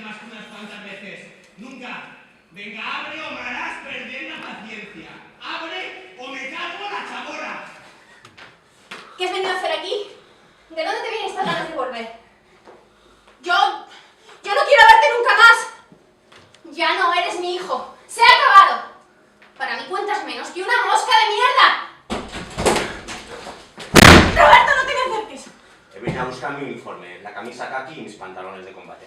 más que unas cuantas veces. Nunca. Venga, abre o me harás perder la paciencia. Abre o me cargo la chaborra. ¿Qué has venido a hacer aquí? ¿De dónde te vienen estas ganas de volver? Yo no quiero verte nunca más. Ya no eres mi hijo. Se ha acabado. Para mí cuentas menos que una mosca de mierda. Roberto, no te me acerques. He venido a buscar mi uniforme, la camisa kaki y mis pantalones de combate.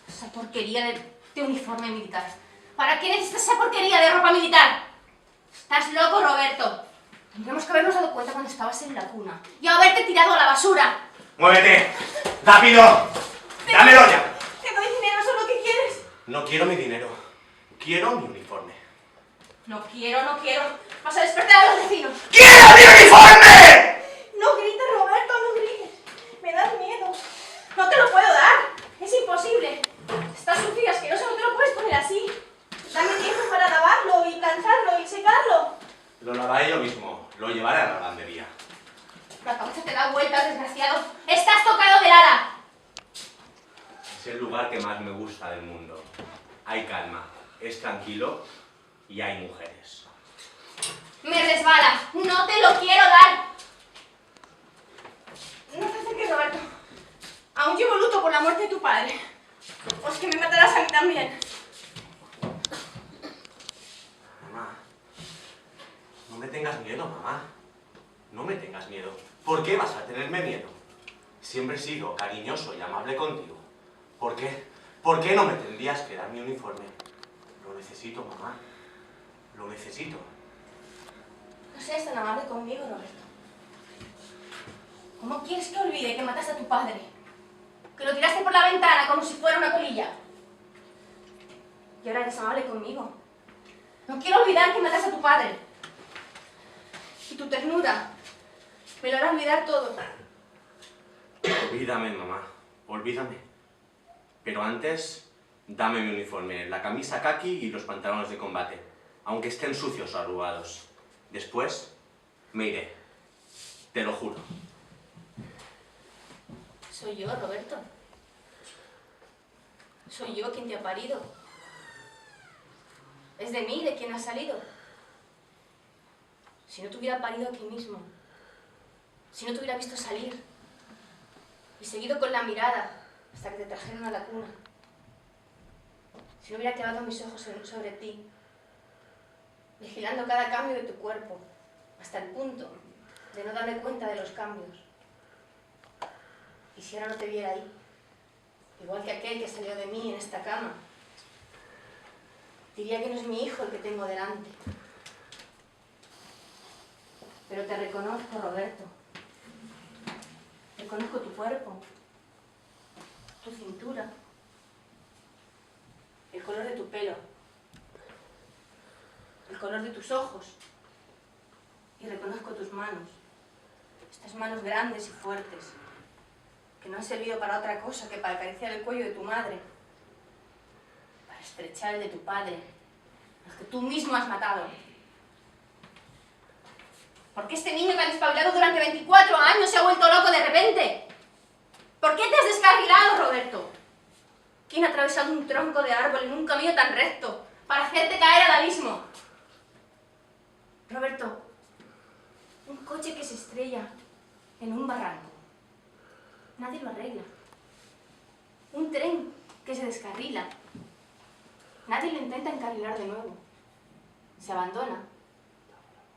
Esa porquería de uniforme militar. ¿Para qué necesitas esa porquería de ropa militar? Estás loco, Roberto. Tendríamos que habernos dado cuenta cuando estabas en la cuna y haberte tirado a la basura. ¡Muévete! ¡Rápido! ¡Dámelo ya! Te doy dinero, ¿eso es lo que quieres? No quiero mi dinero. Quiero mi uniforme. No quiero. Vas a despertar a los vecinos. ¡Quiero mi uniforme! No grites, Roberto, no grites. Me das miedo. No te lo puedo dar. Es imposible. Está sucio y asqueroso, no te lo puedes poner así. Dame tiempo para lavarlo y plancharlo y secarlo. Lo lavaré yo mismo. Lo llevaré a la lavandería. La cabeza te da vueltas, desgraciado. ¡Estás tocado del ala! Es el lugar que más me gusta del mundo. Hay calma, es tranquilo y hay mujeres. Me resbala. No te lo quiero dar. No te acerques, Roberto. Aún llevo luto por la muerte de tu padre. Pues que me matarás a mí también. Mamá, no me tengas miedo, mamá. No me tengas miedo. ¿Por qué vas a tenerme miedo? Siempre he sido cariñoso y amable contigo. ¿Por qué? ¿Por qué no me tendrías que dar mi uniforme? Lo necesito, mamá. Lo necesito. No seas tan amable conmigo, Roberto. ¿Cómo quieres que olvide que mataste a tu padre? Que lo tiraste por la ventana como si fuera una colilla. Y ahora eres amable conmigo. No quiero olvidar que mataste a tu padre. Y tu ternura me lo hará olvidar todo. Olvídame, mamá. Olvídame. Pero antes, dame mi uniforme, la camisa kaki y los pantalones de combate, aunque estén sucios o arrugados. Después, me iré. Te lo juro. Soy yo, Roberto. Soy yo quien te ha parido. Es de mí de quien ha salido. Si no te hubiera parido aquí mismo, si no te hubiera visto salir y seguido con la mirada hasta que te trajeron a la cuna, si no hubiera clavado mis ojos sobre ti, vigilando cada cambio de tu cuerpo, hasta el punto de no darme cuenta de los cambios, y si ahora no te viera ahí, igual que aquel que salió de mí en esta cama, diría que no es mi hijo el que tengo delante. Pero te reconozco, Roberto. Reconozco tu cuerpo, tu cintura, el color de tu pelo, el color de tus ojos. Y reconozco tus manos, estas manos grandes y fuertes, que no han servido para otra cosa que para acariciar el cuello de tu madre, para estrechar el de tu padre, al que tú mismo has matado. ¿Por qué este niño que ha despabilado durante 24 años se ha vuelto loco de repente? ¿Por qué te has descarrilado, Roberto? ¿Quién ha atravesado un tronco de árbol en un camino tan recto para hacerte caer al abismo? Roberto, un coche que se estrella en un barranco. Nadie lo arregla. Un tren que se descarrila. Nadie lo intenta encarrilar de nuevo. Se abandona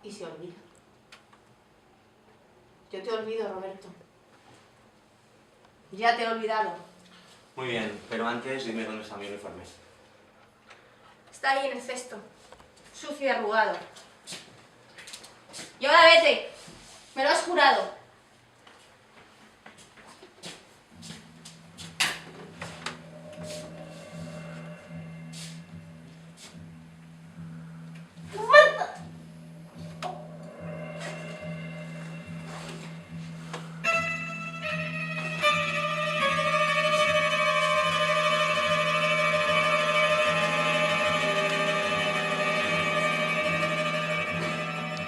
y se olvida. Yo te olvido, Roberto. Ya te he olvidado. Muy bien, pero antes dime dónde está mi uniforme. Está ahí en el cesto, sucio y arrugado. Y ahora vete. Me lo has jurado.